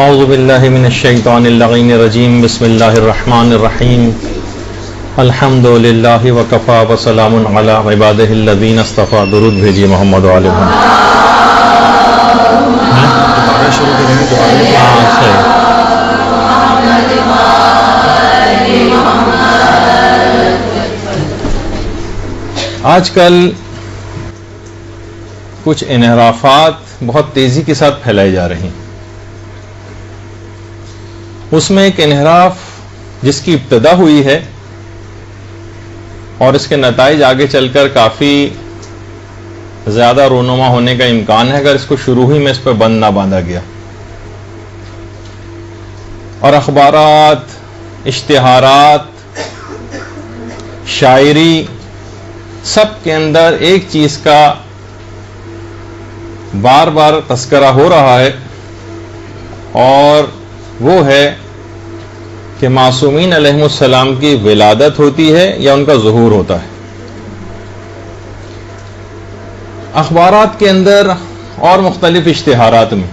اعوذ باللہ من الشیطان اللعین الرجیم بسم اللہ الرحمن الرحیم الحمد للہ وکفا وسلام علی عبادہ الذین اصطفیٰ. درود بھیجیے محمد و آل محمد. آج کل کچھ انحرافات بہت تیزی کے ساتھ پھیلائی جا رہی ہیں. اس میں ایک انحراف جس کی ابتدا ہوئی ہے اور اس کے نتائج آگے چل کر کافی زیادہ رونما ہونے کا امکان ہے اگر اس کو شروع ہی میں اس پہ بند نہ باندھا گیا. اور اخبارات، اشتہارات، شاعری، سب کے اندر ایک چیز کا بار بار تذکرہ ہو رہا ہے اور وہ ہے کہ معصومین علیہم السلام کی ولادت ہوتی ہے یا ان کا ظہور ہوتا ہے. اخبارات کے اندر اور مختلف اشتہارات میں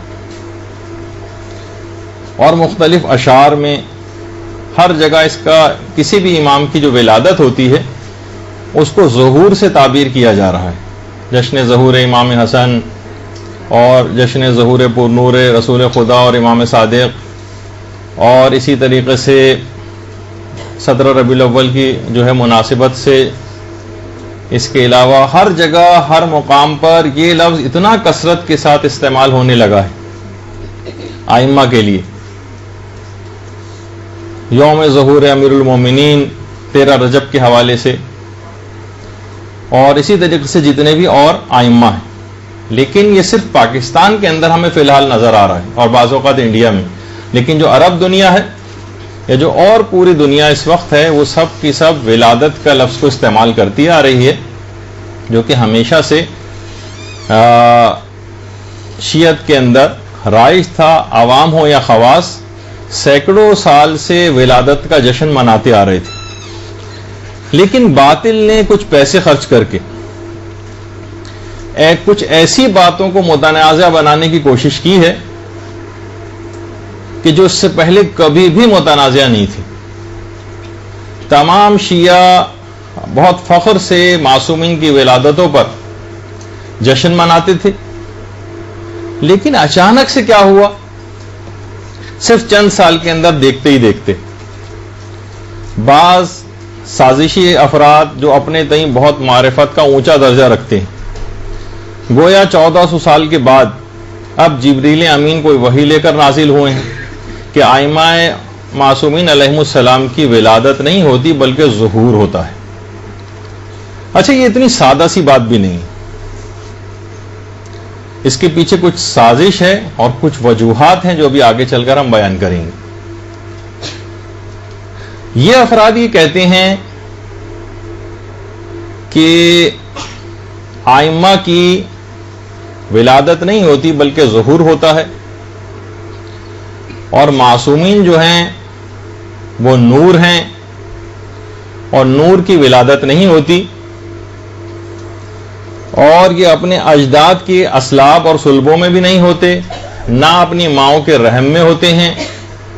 اور مختلف اشعار میں ہر جگہ اس کا کسی بھی امام کی جو ولادت ہوتی ہے اس کو ظہور سے تعبیر کیا جا رہا ہے. جشن ظہور امام حسن اور جشن ظہور پر نور رسول خدا اور امام صادق، اور اسی طریقے سے 17 ربیع الاول کی جو ہے مناسبت سے. اس کے علاوہ ہر جگہ ہر مقام پر یہ لفظ اتنا کثرت کے ساتھ استعمال ہونے لگا ہے ائمہ کے لیے. یوم ظہور امیر المومنین 13 رجب کے حوالے سے، اور اسی طریقے سے جتنے بھی اور ائمہ ہیں. لیکن یہ صرف پاکستان کے اندر ہمیں فی الحال نظر آ رہا ہے اور بعض اوقات انڈیا میں. لیکن جو عرب دنیا ہے یا جو اور پوری دنیا اس وقت ہے وہ سب کی سب ولادت کا لفظ کو استعمال کرتی آ رہی ہے، جو کہ ہمیشہ سے شیعت کے اندر رائج تھا. عوام ہو یا خواص سینکڑوں سال سے ولادت کا جشن مناتے آ رہے تھے. لیکن باطل نے کچھ پیسے خرچ کر کے کچھ ایسی باتوں کو متنازع بنانے کی کوشش کی ہے کہ جو اس سے پہلے کبھی بھی متنازع نہیں تھی. تمام شیعہ بہت فخر سے معصومین کی ولادتوں پر جشن مناتے تھے. لیکن اچانک سے کیا ہوا؟ صرف چند سال کے اندر دیکھتے ہی دیکھتے بعض سازشی افراد جو اپنے تئیں بہت معرفت کا اونچا درجہ رکھتے ہیں، گویا 1400 سال کے بعد اب جبریل امین کوئی وحی لے کر نازل ہوئے ہیں کہ ائمہ معصومین علیہم السلام کی ولادت نہیں ہوتی بلکہ ظہور ہوتا ہے. اچھا، یہ اتنی سادہ سی بات بھی نہیں، اس کے پیچھے کچھ سازش ہے اور کچھ وجوہات ہیں جو بھی آگے چل کر ہم بیان کریں گے. یہ افراد یہ کہتے ہیں کہ ائمہ کی ولادت نہیں ہوتی بلکہ ظہور ہوتا ہے، اور معصومین جو ہیں وہ نور ہیں اور نور کی ولادت نہیں ہوتی، اور یہ اپنے اجداد کے اسلاب اور صلبوں میں بھی نہیں ہوتے، نہ اپنی ماؤں کے رحم میں ہوتے ہیں،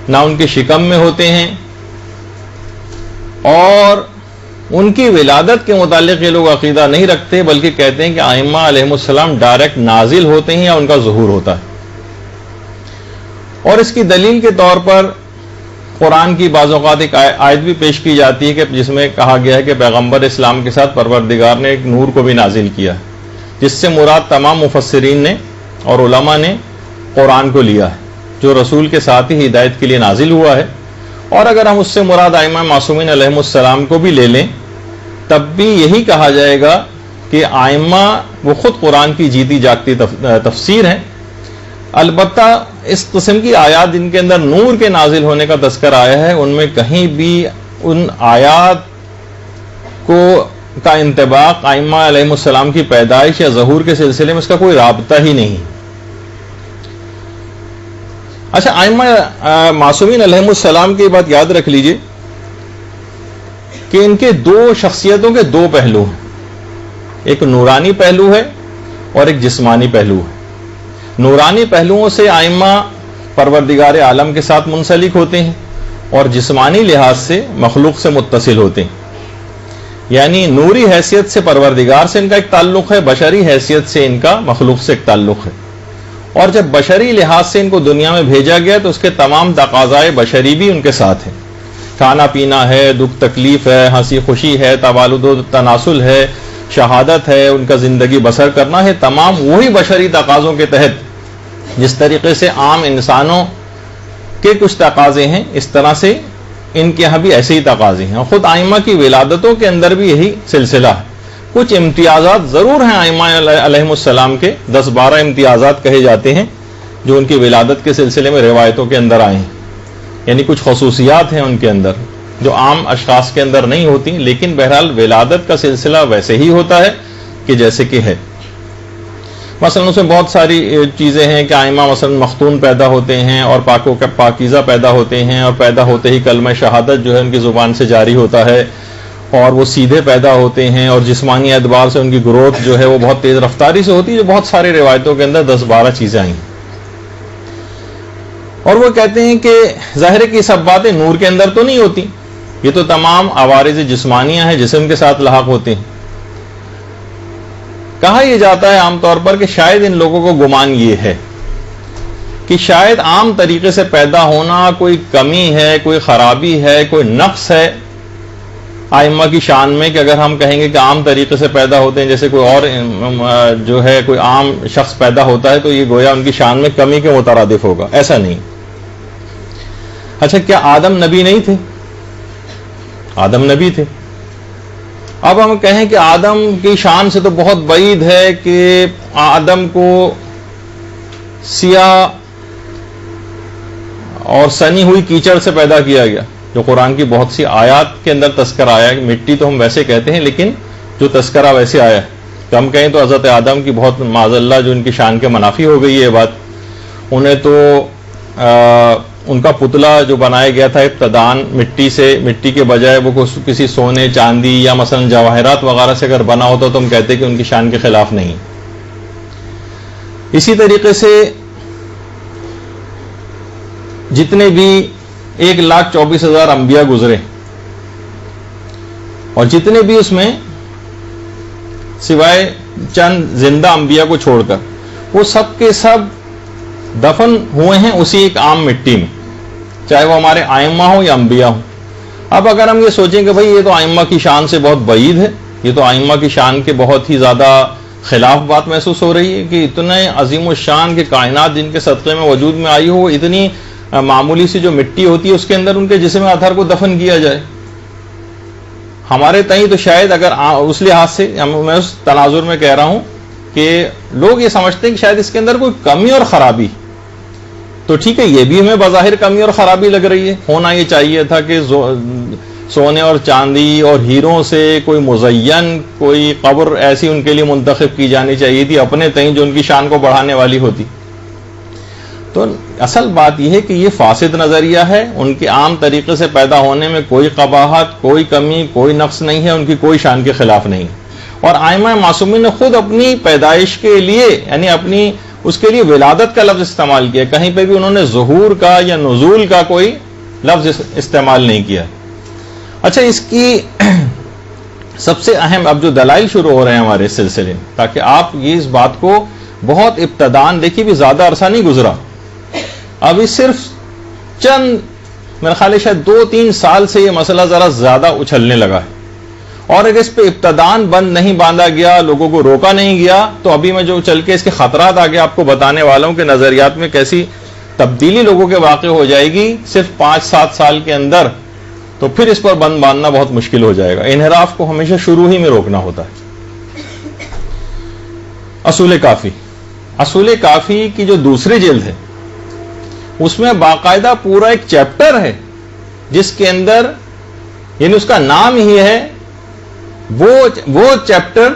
نہ ان کے شکم میں ہوتے ہیں. اور ان کی ولادت کے متعلق یہ لوگ عقیدہ نہیں رکھتے بلکہ کہتے ہیں کہ ائمہ علیہم السلام ڈائریکٹ نازل ہوتے ہیں یا ان کا ظہور ہوتا ہے. اور اس کی دلیل کے طور پر قرآن کی بعض اوقات ایک آیت بھی پیش کی جاتی ہے کہ جس میں کہا گیا ہے کہ پیغمبر اسلام کے ساتھ پروردگار نے ایک نور کو بھی نازل کیا ہے، جس سے مراد تمام مفسرین نے اور علماء نے قرآن کو لیا ہے جو رسول کے ساتھ ہی ہدایت کے لیے نازل ہوا ہے. اور اگر ہم اس سے مراد ائمہ معصومین علیہم السلام کو بھی لے لیں تب بھی یہی کہا جائے گا کہ ائمہ وہ خود قرآن کی جیتی جاگتی تفسیر ہیں. البتہ اس قسم کی آیات جن کے اندر نور کے نازل ہونے کا تذکر آیا ہے ان میں کہیں بھی ان آیات کا انطباق ائمہ علیہم السلام کی پیدائش یا ظہور کے سلسلے میں اس کا کوئی رابطہ ہی نہیں. اچھا، ائمہ معصومین علیہم السلام کی بات یاد رکھ لیجئے کہ ان کے دو شخصیتوں کے دو پہلو ہیں. ایک نورانی پہلو ہے اور ایک جسمانی پہلو ہے. نورانی پہلوؤں سے ائمہ پروردگار عالم کے ساتھ منسلک ہوتے ہیں اور جسمانی لحاظ سے مخلوق سے متصل ہوتے ہیں. یعنی نوری حیثیت سے پروردگار سے ان کا ایک تعلق ہے، بشری حیثیت سے ان کا مخلوق سے ایک تعلق ہے. اور جب بشری لحاظ سے ان کو دنیا میں بھیجا گیا تو اس کے تمام تقاضائے بشری بھی ان کے ساتھ ہیں. کھانا پینا ہے، دکھ تکلیف ہے، ہنسی خوشی ہے، توالد و تناسل ہے، شہادت ہے، ان کا زندگی بسر کرنا ہے، تمام وہی بشری تقاضوں کے تحت جس طریقے سے عام انسانوں کے کچھ تقاضے ہیں اس طرح سے ان کے یہاں بھی ایسے ہی تقاضے ہیں. اور خود ائمہ کی ولادتوں کے اندر بھی یہی سلسلہ ہے. کچھ امتیازات ضرور ہیں ائمہ علیہم السلام کے، 10-12 امتیازات کہے جاتے ہیں جو ان کی ولادت کے سلسلے میں روایتوں کے اندر آئے ہیں. یعنی کچھ خصوصیات ہیں ان کے اندر جو عام اشخاص کے اندر نہیں ہوتی، لیکن بہرحال ولادت کا سلسلہ ویسے ہی ہوتا ہے کہ جیسے کہ ہے. مثلا اس میں بہت ساری چیزیں ہیں کہ ائمہ مثلا مختون پیدا ہوتے ہیں اور پاکیزہ پیدا ہوتے ہیں، اور پیدا ہوتے ہی کلمہ شہادت جو ہے ان کی زبان سے جاری ہوتا ہے، اور وہ سیدھے پیدا ہوتے ہیں، اور جسمانی اعتبار سے ان کی گروتھ جو ہے وہ بہت تیز رفتاری سے ہوتی ہے، جو بہت ساری روایتوں کے اندر 10-12 چیزیں آئی ہیں. اور وہ کہتے ہیں کہ ظاہر کی سب باتیں نور کے اندر تو نہیں ہوتی، یہ تو تمام عوارض جسمانیہ ہیں، جسم کے ساتھ لاحق ہوتے ہیں. کہا یہ جاتا ہے عام طور پر کہ شاید ان لوگوں کو گمان یہ ہے کہ شاید عام طریقے سے پیدا ہونا کوئی کمی ہے، کوئی خرابی ہے، کوئی نقص ہے ائمہ کی شان میں، کہ اگر ہم کہیں گے کہ عام طریقے سے پیدا ہوتے ہیں جیسے کوئی اور جو ہے کوئی عام شخص پیدا ہوتا ہے تو یہ گویا ان کی شان میں کمی کے مترادف ہوگا. ایسا نہیں. اچھا، کیا آدم نبی نہیں تھے؟ آدم نبی تھے. اب ہم کہیں کہ آدم کی شان سے تو بہت بعید ہے کہ آدم کو سیاہ اور سنی ہوئی کیچڑ سے پیدا کیا گیا، جو قرآن کی بہت سی آیات کے اندر تذکرہ آیا ہے. مٹی تو ہم ویسے کہتے ہیں لیکن جو تذکرہ ویسے آیا ہے تو ہم کہیں تو حضرت آدم کی بہت معاذ اللہ جو ان کی شان کے منافی ہو گئی ہے بات. انہیں تو ان کا پتلا جو بنایا گیا تھا ابتداً مٹی سے، مٹی کے بجائے وہ کسی سونے چاندی یا مثلا جواہرات وغیرہ سے اگر بنا ہوتا تو ہم کہتے کہ ان کی شان کے خلاف نہیں. اسی طریقے سے جتنے بھی 1,24,000 انبیاء گزرے اور جتنے بھی اس میں سوائے چند زندہ انبیاء کو چھوڑ کر وہ سب کے سب دفن ہوئے ہیں اسی ایک عام مٹی میں، چاہے وہ ہمارے ائمہ ہوں یا انبیاء ہوں. اب اگر ہم یہ سوچیں کہ بھئی یہ تو ائمہ کی شان سے بہت بعید ہے، یہ تو ائمہ کی شان کے بہت ہی زیادہ خلاف بات محسوس ہو رہی ہے کہ اتنے عظیم الشان کے کائنات جن کے صدقے میں وجود میں آئی ہو، اتنی معمولی سی جو مٹی ہوتی ہے اس کے اندر ان کے جسم اطہر کو دفن کیا جائے. ہمارے تئیں تو شاید اگر اس لحاظ سے میں اس تناظر میں کہہ رہا ہوں کہ لوگ یہ سمجھتے ہیں کہ شاید اس کے اندر کوئی کمی اور خرابی، تو ٹھیک ہے یہ بھی ہمیں بظاہر کمی اور خرابی لگ رہی ہے. ہونا یہ چاہیے تھا کہ سونے اور چاندی اور ہیروں سے کوئی مزین کوئی قبر ایسی ان کے لیے منتخب کی جانی چاہیے تھی اپنے تئیں جو ان کی شان کو بڑھانے والی ہوتی. تو اصل بات یہ ہے کہ یہ فاسد نظریہ ہے. ان کے عام طریقے سے پیدا ہونے میں کوئی قباحت، کوئی کمی، کوئی نقص نہیں ہے، ان کی کوئی شان کے خلاف نہیں. اور ائمہ معصومین نے خود اپنی پیدائش کے لیے یعنی اپنی اس کے لیے ولادت کا لفظ استعمال کیا، کہیں پہ بھی انہوں نے ظہور کا یا نزول کا کوئی لفظ استعمال نہیں کیا. اچھا، اس کی سب سے اہم اب جو دلائل شروع ہو رہے ہیں ہمارے اس سلسلے میں، تاکہ آپ یہ اس بات کو بہت ابتدان دیکھیے، بھی زیادہ عرصہ نہیں گزرا، ابھی صرف چند میرے خیال ہے شاید 2-3 سال سے یہ مسئلہ ذرا زیادہ اچھلنے لگا ہے. اور اگر اس پہ ابتدان بند نہیں باندھا گیا، لوگوں کو روکا نہیں گیا، تو ابھی میں جو چل کے اس کے خطرات آگے آپ کو بتانے والا ہوں کہ نظریات میں کیسی تبدیلی لوگوں کے واقع ہو جائے گی صرف 5-7 سال کے اندر، تو پھر اس پر بند باندھنا بہت مشکل ہو جائے گا. انحراف کو ہمیشہ شروع ہی میں روکنا ہوتا ہے. اصول کافی، اصول کافی کی جو دوسری جلد ہے اس میں باقاعدہ پورا ایک چیپٹر ہے جس کے اندر یعنی اس کا نام ہی ہے وہ چیپٹر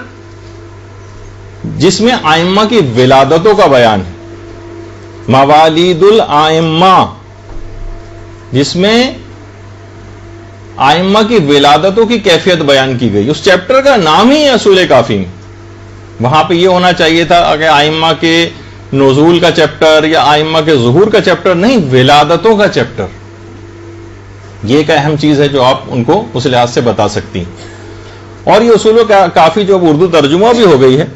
جس میں ائمہ کی ولادتوں کا بیان ہے، موالید الائمہ، جس میں ائمہ کی ولادتوں کی کیفیت بیان کی گئی. اس چیپٹر کا نام ہی ہے اصول کافی میں. وہاں پہ یہ ہونا چاہیے تھا کہ ائمہ کے نزول کا چیپٹر یا آئمہ کے ظہور کا چیپٹر نہیں، ولادتوں کا چیپٹر. یہ ایک اہم چیز ہے جو آپ ان کو اس لحاظ سے بتا سکتی ہیں. اور یہ اصول کافی جو اردو ترجمہ بھی ہو گئی ہے،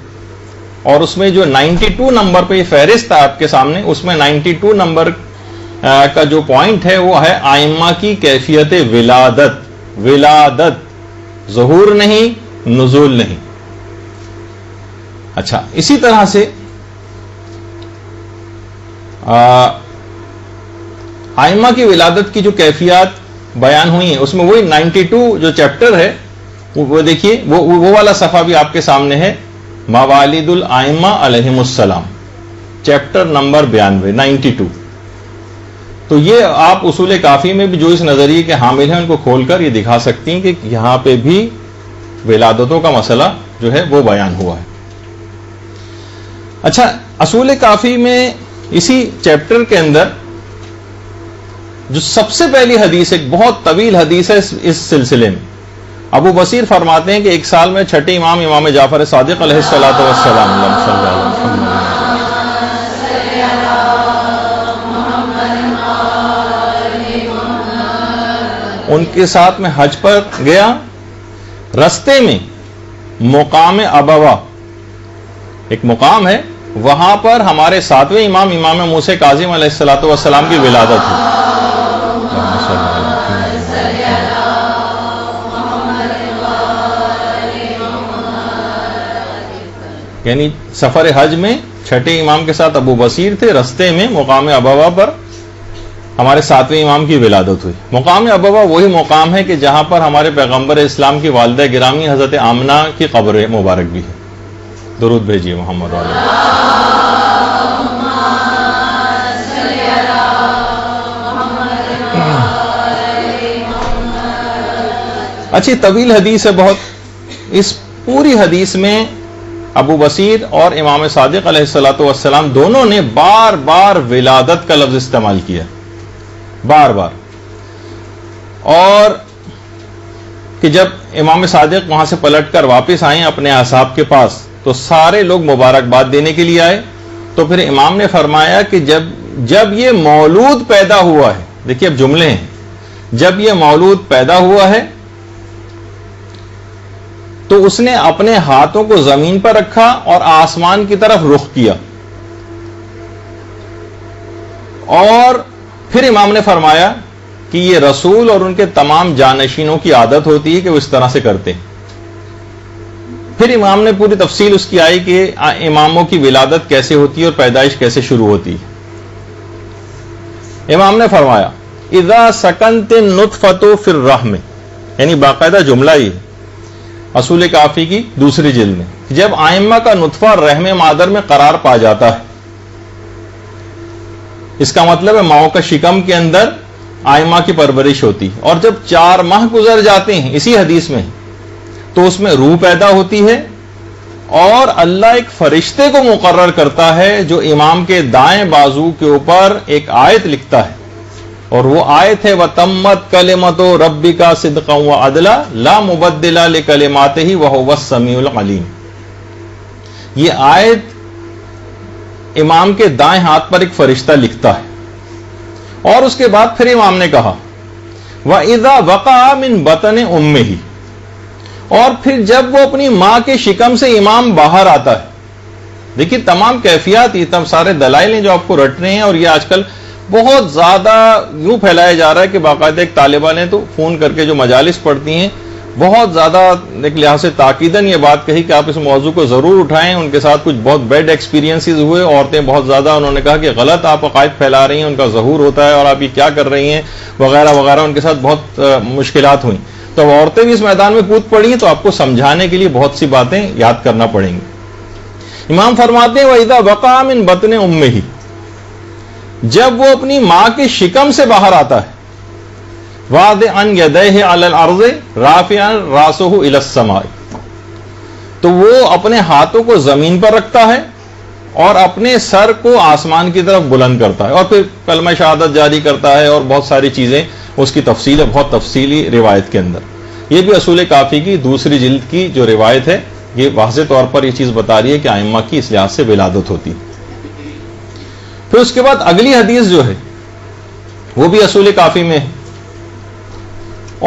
اور اس میں جو 92 نمبر پہ یہ فہرست ہے آپ کے سامنے، اس میں 92 نمبر کا جو پوائنٹ ہے وہ ہے آئمہ کی کیفیت ولادت. ولادت، ظہور نہیں، نزول نہیں. اچھا، اسی طرح سے آئمہ کی ولادت کی جو کیفیات بیان ہوئی ہیں، اس میں وہی 92 جو چیپٹر ہے وہ دیکھیے، وہ والا صفحہ بھی آپ کے سامنے ہے، موالد الائمہ علیہم السلام، چیپٹر نمبر 92 92. تو یہ آپ اصول کافی میں بھی جو اس نظریے کے حامل ہیں ان کو کھول کر یہ دکھا سکتی ہیں کہ یہاں پہ بھی ولادتوں کا مسئلہ جو ہے وہ بیان ہوا ہے. اچھا، اصول کافی میں اسی چیپٹر کے اندر جو سب سے پہلی حدیث، ایک بہت طویل حدیث ہے اس سلسلے میں. ابو بصیر فرماتے ہیں کہ ایک سال میں چھٹے امام جعفر صادق علیہ الصلوۃ والسلام ان کے ساتھ میں حج پر گیا. رستے میں مقام ابوا ایک مقام ہے، وہاں پر ہمارے ساتویں امام موسی کاظم علیہ الصلوۃ والسلام کی ولادت ہوئی. یعنی سفر حج میں چھٹے امام کے ساتھ ابو بصیر تھے، رستے میں مقام ابوا پر ہمارے ساتویں امام کی ولادت ہوئی. مقام ابوا وہی مقام ہے کہ جہاں پر ہمارے پیغمبر اسلام کی والدہ گرامی حضرت آمنہ کی قبر مبارک بھی ہے. درود بھیجیے محمد علیہ. اچھی طویل حدیث ہے بہت. اس پوری حدیث میں ابو بصیر اور امام صادق علیہ الصلوۃ والسلام دونوں نے بار بار ولادت کا لفظ استعمال کیا، بار بار. اور کہ جب امام صادق وہاں سے پلٹ کر واپس آئے اپنے اصحاب کے پاس تو سارے لوگ مبارکباد دینے کے لیے آئے. تو پھر امام نے فرمایا کہ جب یہ مولود پیدا ہوا ہے، دیکھیے اب جملے ہیں، جب یہ مولود پیدا ہوا ہے تو اس نے اپنے ہاتھوں کو زمین پر رکھا اور آسمان کی طرف رخ کیا. اور پھر امام نے فرمایا کہ یہ رسول اور ان کے تمام جانشینوں کی عادت ہوتی ہے کہ وہ اس طرح سے کرتے ہیں. پھر امام نے پوری تفصیل اس کی آئی کہ اماموں کی ولادت کیسے ہوتی ہے اور پیدائش کیسے شروع ہوتی ہے. امام نے فرمایا اذا سکنت النطفۃ فی الرحم، یعنی باقاعدہ جملہ ہی اصول کافی کی دوسری جلد میں، جب آئمہ کا نطفہ رحم مادر میں قرار پا جاتا ہے، اس کا مطلب ہے ماؤں کا شکم کے اندر آئمہ کی پرورش ہوتی، اور جب 4 ماہ گزر جاتے ہیں اسی حدیث میں تو اس میں روح پیدا ہوتی ہے، اور اللہ ایک فرشتے کو مقرر کرتا ہے جو امام کے دائیں بازو کے اوپر ایک آیت لکھتا ہے، اور وہ آیت ہے وَتَمَّتْ كَلِمَتُ رَبِّكَ صِدْقًا وَعَدْلًا لَا مُبَدِّلَ لِكَلِمَاتِهِ وَهُوَ السَّمِيعُ الْعَلِيمُ. یہ آیت امام کے دائیں ہاتھ پر ایک فرشتہ لکھتا ہے. اور اس کے بعد پھر امام نے کہا وَإِذَا وَقَعَ مِن بَطْنِ أُمِّهِ، اور پھر جب وہ اپنی ماں کے شکم سے امام باہر آتا ہے. دیکھیے تمام کیفیات، یہ تم سارے دلائل ہیں جو آپ کو رٹنے ہیں، اور یہ آج کل بہت زیادہ یوں پھیلایا جا رہا ہے کہ باقاعدہ ایک طالبہ نے تو فون کر کے جو مجالس پڑھتی ہیں بہت زیادہ ایک لحاظ سے تاکیداً یہ بات کہی کہ آپ اس موضوع کو ضرور اٹھائیں. ان کے ساتھ کچھ بہت بیڈ ایکسپیرینسز ہوئے، عورتیں بہت زیادہ انہوں نے کہا کہ غلط آپ عقائد پھیلا رہی ہیں، ان کا ظہور ہوتا ہے اور آپ یہ کیا کر رہی ہیں وغیرہ وغیرہ. ان کے ساتھ بہت مشکلات ہوئیں. تو عورتیں بھی اس میدان میں کود پڑی ہیں، تو آپ کو سمجھانے کے لیے بہت سی باتیں یاد کرنا پڑیں گی. امام فرماتے ہیں وَإِذَا وَقَعَ مِن بَطْنِ أُمِّهِ، جب وہ اپنی ماں کے شکم سے باہر آتا ہے وَاضِعًا يَدَيْهِ عَلَى الْأَرْضِ رَافِعًا رَأْسَهُ إِلَى السَّمَاءِ، تو وہ اپنے ہاتھوں کو زمین پر رکھتا ہے اور اپنے سر کو آسمان کی طرف بلند کرتا ہے، اور پھر کلمہ شہادت جاری کرتا ہے، اور بہت ساری چیزیں اس کی تفصیل ہے بہت تفصیلی روایت کے اندر. یہ بھی اصول کافی کی دوسری جلد کی جو روایت ہے، یہ واضح طور پر یہ چیز بتا رہی ہے کہ ائمہ کی اس لحاظ سے ولادت ہوتی. پھر اس کے بعد اگلی حدیث جو ہے وہ بھی اصول کافی میں ہے،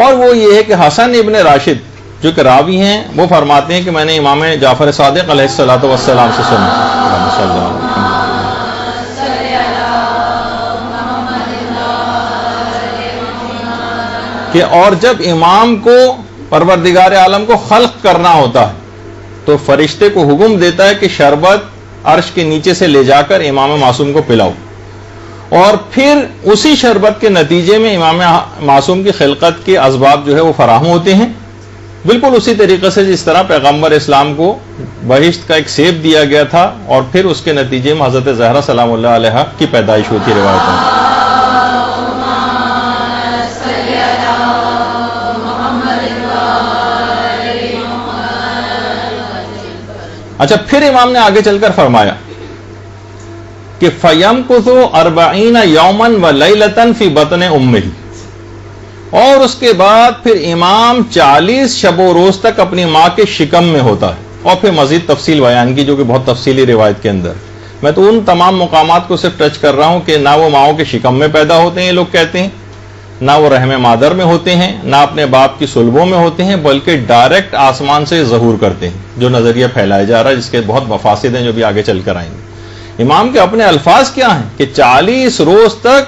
اور وہ یہ ہے کہ حسن ابن راشد جو کہ راوی ہیں وہ فرماتے ہیں کہ میں نے امام جعفر صادق علیہ الصلوۃ والسلام سے سنا کہ اور جب امام کو پروردگار عالم کو خلق کرنا ہوتا ہے تو فرشتے کو حکم دیتا ہے کہ شربت عرش کے نیچے سے لے جا کر امام معصوم کو پلاؤ، اور پھر اسی شربت کے نتیجے میں امام معصوم کی خلقت کے اسباب جو ہے وہ فراہم ہوتے ہیں، بالکل اسی طریقے سے جس طرح پیغمبر اسلام کو بہشت کا ایک سیب دیا گیا تھا اور پھر اس کے نتیجے میں حضرت زہرا سلام اللہ علیہا کی پیدائش ہوئی تھی روایت میں۔ اچھا، پھر امام نے آگے چل کر فرمایا کہ فَيَمْكُثُ 40 يَوْمًا وَلَيْلَةً فِي بَطْنِ أُمِّهِ، اور اس کے بعد پھر امام 40 شب و روز تک اپنی ماں کے شکم میں ہوتا ہے، اور پھر مزید تفصیل بیان کی جو کہ بہت تفصیلی روایت کے اندر۔ میں تو ان تمام مقامات کو صرف ٹچ کر رہا ہوں کہ نہ وہ ماؤں کے شکم میں پیدا ہوتے ہیں یہ لوگ کہتے ہیں، نہ وہ رحم مادر میں ہوتے ہیں، نہ اپنے باپ کی صلبوں میں ہوتے ہیں، بلکہ ڈائریکٹ آسمان سے ظہور کرتے ہیں، جو نظریہ پھیلایا جا رہا ہے جس کے بہت مفاسد ہیں جو بھی آگے چل کر آئیں گے۔ امام کے اپنے الفاظ کیا ہیں کہ 40 روز تک،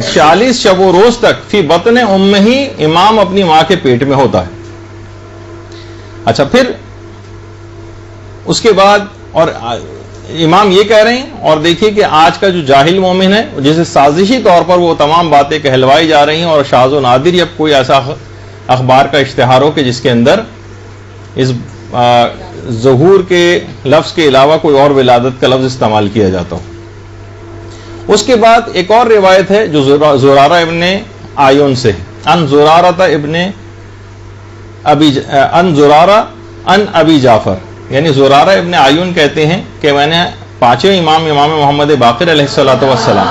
40 شب و روز تک فی بطن امہ، امام اپنی ماں کے پیٹ میں ہوتا ہے۔ اچھا، پھر اس کے بعد اور امام یہ کہہ رہے ہیں، اور دیکھیے کہ آج کا جو جاہل مومن ہے جسے سازشی طور پر وہ تمام باتیں کہلوائی جا رہی ہیں، اور شاذ و نادر یا کوئی ایسا اخبار کا اشتہار ہو کہ جس کے اندر اس ظہور کے لفظ کے علاوہ کوئی اور ولادت کا لفظ استعمال کیا جاتا ہو۔ اس کے بعد ایک اور روایت ہے جو زرارہ ابن آیون سے ان زرارہ ابن ابی جعفر، یعنی زرارہ ابن آیون کہتے ہیں کہ میں نے پانچویں امام محمد باقر علیہ الصلوۃ والسلام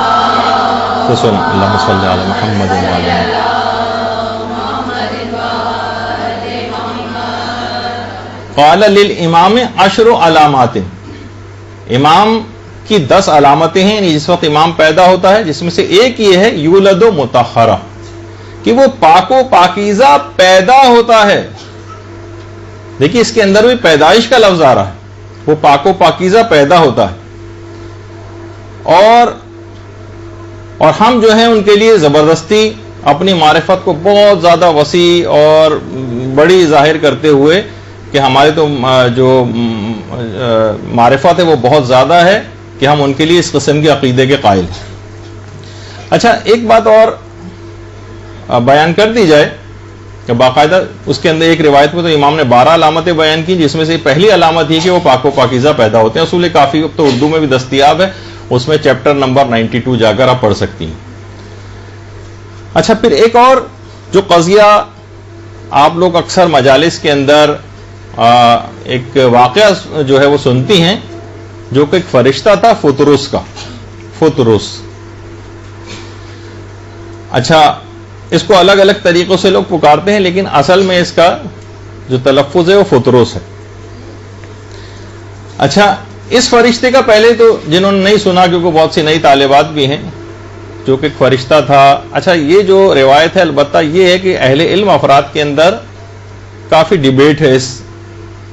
سے سنا، اللہم صلی علی محمد وعلی محمد، قال للامام 10 علامات، امام کی 10 علامتیں ہیں، یعنی جس وقت امام پیدا ہوتا ہے، جس میں سے ایک یہ ہے یولد مطہرہ، کہ وہ پاک و پاکیزہ پیدا ہوتا ہے۔ دیکھیے اس کے اندر بھی پیدائش کا لفظ آ رہا ہے، وہ پاک و پاکیزہ پیدا ہوتا ہے، اور ہم جو ہیں ان کے لیے زبردستی اپنی معرفت کو بہت زیادہ وسیع اور بڑی ظاہر کرتے ہوئے کہ ہمارے تو جو معرفت ہے وہ بہت زیادہ ہے کہ ہم ان کے لیے اس قسم کے عقیدے کے قائل ہیں۔ اچھا، ایک بات اور بیان کر دی جائے کہ باقاعدہ اس کے اندر ایک روایت میں تو امام نے 12 علامتیں بیان کی، جس میں سے پہلی علامت یہ کہ وہ پاک و پاکیزہ پیدا ہوتے ہیں۔ اصول کافی اب تو اردو میں بھی دستیاب ہے، اس میں چیپٹر نمبر 92 جا کر آپ پڑھ سکتی ہیں۔ اچھا، پھر ایک اور جو قضیہ آپ لوگ اکثر مجالس کے اندر ایک واقعہ جو ہے وہ سنتی ہیں، جو کہ ایک فرشتہ تھا فطرس کا، فطرس۔ اچھا، اس کو الگ الگ طریقوں سے لوگ پکارتے ہیں، لیکن اصل میں اس کا جو تلفظ ہے وہ فطرس ہے۔ اچھا، اس فرشتے کا پہلے تو جنہوں نے نہیں سنا، کیونکہ بہت سی نئی طالبات بھی ہیں، جو کہ ایک فرشتہ تھا۔ اچھا، یہ جو روایت ہے البتہ یہ ہے کہ اہل علم افراد کے اندر کافی ڈیبیٹ ہے اس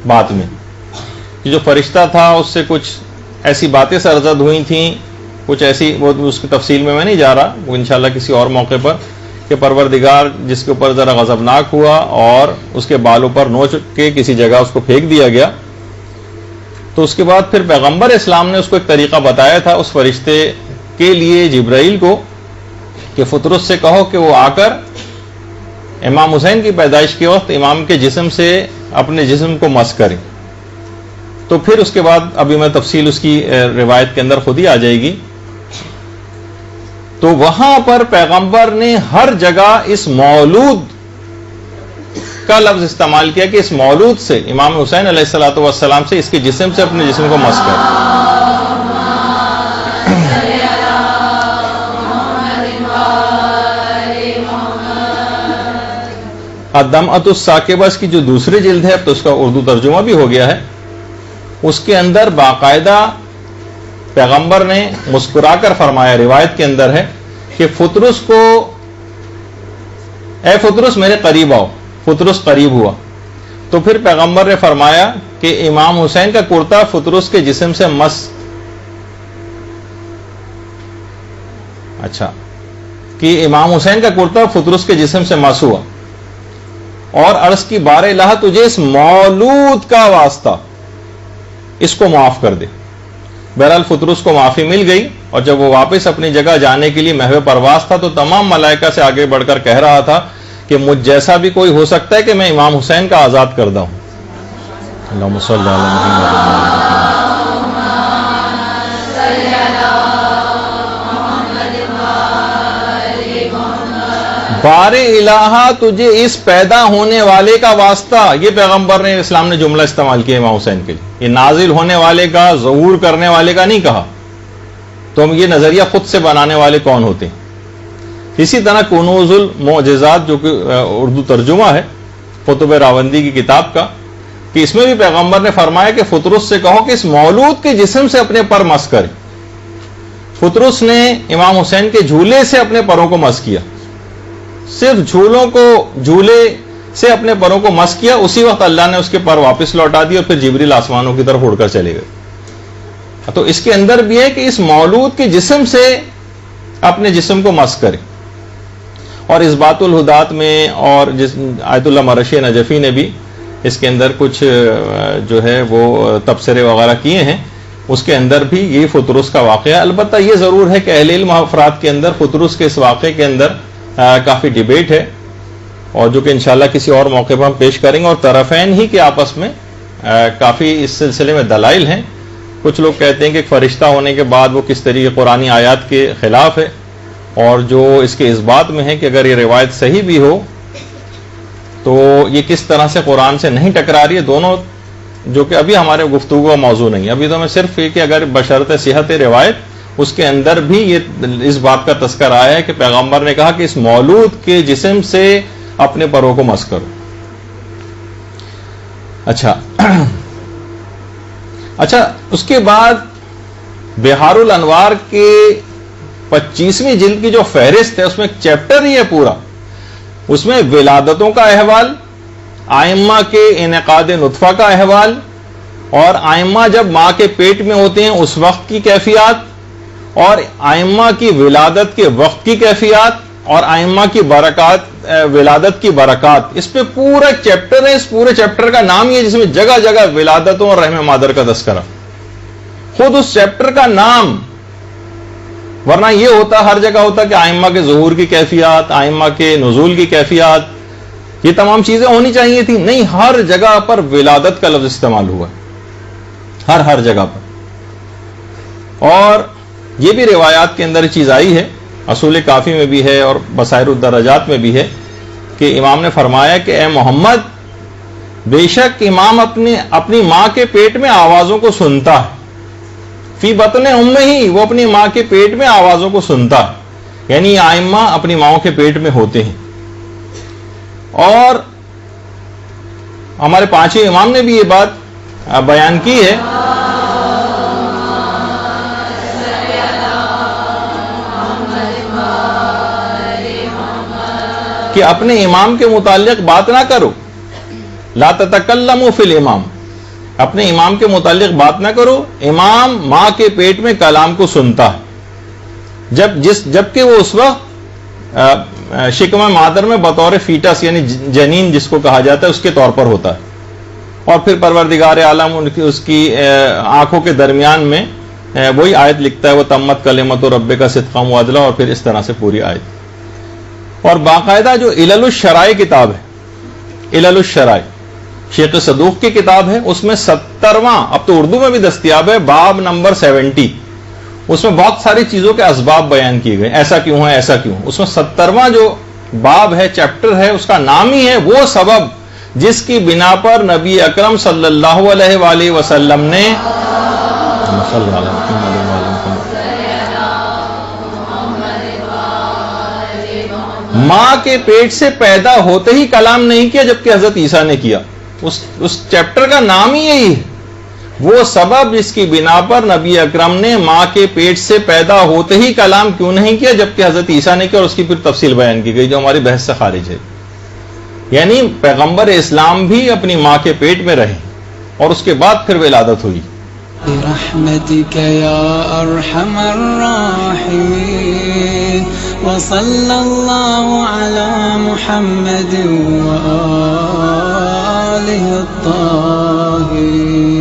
بات میں کہ جو فرشتہ تھا اس سے کچھ ایسی باتیں سرزد ہوئی تھیں، کچھ ایسی، وہ اس کی تفصیل میں نہیں جا رہا، وہ انشاءاللہ کسی اور موقع پر، کہ پروردگار جس کے اوپر ذرا غضبناک ہوا اور اس کے بالوں پر نوچ کے کسی جگہ اس کو پھینک دیا گیا، تو اس کے بعد پھر پیغمبر اسلام نے اس کو ایک طریقہ بتایا تھا اس فرشتے کے لیے جبرائیل کو کہ فطرس سے کہو کہ وہ آ کر امام حسین کی پیدائش کے وقت امام کے جسم سے اپنے جسم کو مس کریں۔ تو پھر اس کے بعد ابھی میں تفصیل اس کی روایت کے اندر خود ہی آ جائے گی۔ تو وہاں پر پیغمبر نے ہر جگہ اس مولود کا لفظ استعمال کیا کہ اس مولود سے، امام حسین علیہ الصلوۃ والسلام سے، اس کے جسم سے اپنے جسم کو مس کر۔ الدمعۃ الثاقبہ کی جو دوسری جلد ہے، اب تو اس کا اردو ترجمہ بھی ہو گیا ہے، اس کے اندر باقاعدہ پیغمبر نے مسکرا کر فرمایا، روایت کے اندر ہے کہ فطرس کو، اے فطرس میرے قریب آؤ. فطرس قریب ہوا تو پھر پیغمبر نے فرمایا کہ امام حسین کا کرتا فطرس کے جسم سے مس، اچھا، کہ امام حسین کا کرتا فطرس کے جسم سے مس ہوا اور عرض کی بار الہ تجھے اس مولود کا واسطہ اس کو معاف کر دے. بہرحال فطرس کو معافی مل گئی اور جب وہ واپس اپنی جگہ جانے کے لیے محو پرواز تھا تو تمام ملائکہ سے آگے بڑھ کر کہہ رہا تھا کہ مجھ جیسا بھی کوئی ہو سکتا ہے کہ میں امام حسین کا آزاد کردہ ہوں. اللہم صلی علی محمد. بار الہ تجھے اس پیدا ہونے والے کا واسطہ، یہ پیغمبر نے اسلام نے جملہ استعمال کیا امام حسین کے لیے. یہ نازل ہونے والے کا، ظہور کرنے والے کا نہیں کہا. تو ہم یہ نظریہ خود سے بنانے والے کون ہوتے ہیں؟ اسی طرح کنوز المعجزات جو کہ اردو ترجمہ ہے قطب راوندی کی کتاب کا، کہ اس میں بھی پیغمبر نے فرمایا کہ فطرس سے کہو کہ اس مولود کے جسم سے اپنے پر مس کرے. فطرس نے امام حسین کے جھولے سے اپنے پروں کو مس کیا، صرف جھولے سے اپنے پروں کو مس کیا. اسی وقت اللہ نے اس کے پر واپس لوٹا دی اور پھر جبریل آسمانوں کی طرف اڑ کر چلے گئے. تو اس کے اندر بھی ہے کہ اس مولود کے جسم سے اپنے جسم کو مس کرے. اور اس بات الہدات میں اور آیت اللہ مرشی نجفی نے بھی اس کے اندر کچھ جو ہے وہ تبصرے وغیرہ کیے ہیں. اس کے اندر بھی یہ فطرس کا واقعہ ہے. البتہ یہ ضرور ہے کہ اہل علم افراد کے اندر فطرس کے اس واقعے کے اندر کافی ڈیبیٹ ہے، اور جو کہ انشاءاللہ کسی اور موقع پر ہم پیش کریں گے. اور طرفین ہی کے آپس میں کافی اس سلسلے میں دلائل ہیں. کچھ لوگ کہتے ہیں کہ فرشتہ ہونے کے بعد وہ کس طریقے قرآنی آیات کے خلاف ہے، اور جو اس کے اس بات میں ہے کہ اگر یہ روایت صحیح بھی ہو تو یہ کس طرح سے قرآن سے نہیں ٹکرا رہی ہے. دونوں جو کہ ابھی ہمارے گفتگو کا موضوع نہیں ہے. ابھی تو میں صرف یہ کہ اگر بشرط صحت روایت، اس کے اندر بھی یہ اس بات کا تذکر آیا ہے کہ پیغمبر نے کہا کہ اس مولود کے جسم سے اپنے پروں کو مس کرو. اچھا اس کے بعد بہار الانوار کے 25ویں جلد کی جو فہرست ہے اس میں ایک چیپٹر ہی ہے پورا. اس میں ولادتوں کا احوال، آئمہ کے انعقاد نطفہ کا احوال، اور آئمہ جب ماں کے پیٹ میں ہوتے ہیں اس وقت کی کیفیات، اور آئمہ کی ولادت کے وقت کی کیفیات، اور آئمہ کی برکات، ولادت کی برکات. اس پہ پورا چیپٹر ہے. اس پورے چیپٹر کا نام یہ جس میں جگہ جگہ ولادتوں اور رحم مادر کا تذکرہ، خود اس چیپٹر کا نام. ورنہ یہ ہوتا ہر جگہ ہوتا کہ آئمہ کے ظہور کی کیفیات، آئمہ کے نزول کی کیفیات، یہ تمام چیزیں ہونی چاہیے تھی. نہیں، ہر جگہ پر ولادت کا لفظ استعمال ہوا، ہر جگہ پر. اور یہ بھی روایات کے اندر چیز آئی ہے، اصول کافی میں بھی ہے اور بصائر الدرجات میں بھی ہے، کہ امام نے فرمایا کہ اے محمد، بے شک امام اپنی ماں کے پیٹ میں آوازوں کو سنتا ہے. فی بطن امہ ہی، وہ اپنی ماں کے پیٹ میں آوازوں کو سنتا ہے. یعنی آئمہ اپنی ماؤں کے پیٹ میں ہوتے ہیں. اور ہمارے پانچویں امام نے بھی یہ بات بیان کی ہے کہ اپنے امام کے متعلق بات نہ کرو. لا تتکلموا فی الامام، اپنے امام کے متعلق بات نہ کرو. امام ماں کے پیٹ میں کلام کو سنتا ہے، جبکہ وہ اس وقت شکم مادر میں بطور فیٹس یعنی جنین جس کو کہا جاتا ہے اس کے طور پر ہوتا ہے. اور پھر پروردگار عالم اس کی آنکھوں کے درمیان میں وہی آیت لکھتا ہے، وہ تمت کلمت ربک صدقا وعدلا، اور پھر اس طرح سے پوری آیت. اور باقاعدہ جو علل الشرائع کتاب ہے، علل الشرائع شیخ صدوق کی کتاب ہے، اس میں 70واں، اب تو اردو میں بھی دستیاب ہے، باب نمبر 70. اس میں بہت ساری چیزوں کے اسباب بیان کیے گئے، ایسا کیوں ہے، ایسا کیوں. اس میں 70واں جو باب ہے، چیپٹر ہے، اس کا نام ہی ہے وہ سبب جس کی بنا پر نبی اکرم صلی اللہ علیہ وآلہ وسلم نے ماں کے پیٹ سے پیدا ہوتے ہی کلام نہیں کیا، جبکہ حضرت عیسیٰ نے کیا. اس چیپٹر کا نام ہی یہی ہے. وہ سبب جس کی بنا پر نبی اکرم نے ماں کے پیٹ سے پیدا ہوتے ہی کلام کیوں نہیں کیا، جبکہ حضرت عیسیٰ نے کیا، اور اس کی پھر تفصیل بیان کی گئی جو ہماری بحث سے خارج ہے. یعنی پیغمبر اسلام بھی اپنی ماں کے پیٹ میں رہے اور اس کے بعد پھر ولادت ہوئی. برحمتك يا أرحم الراحمين وصلى الله على محمد وآله الطاهرين.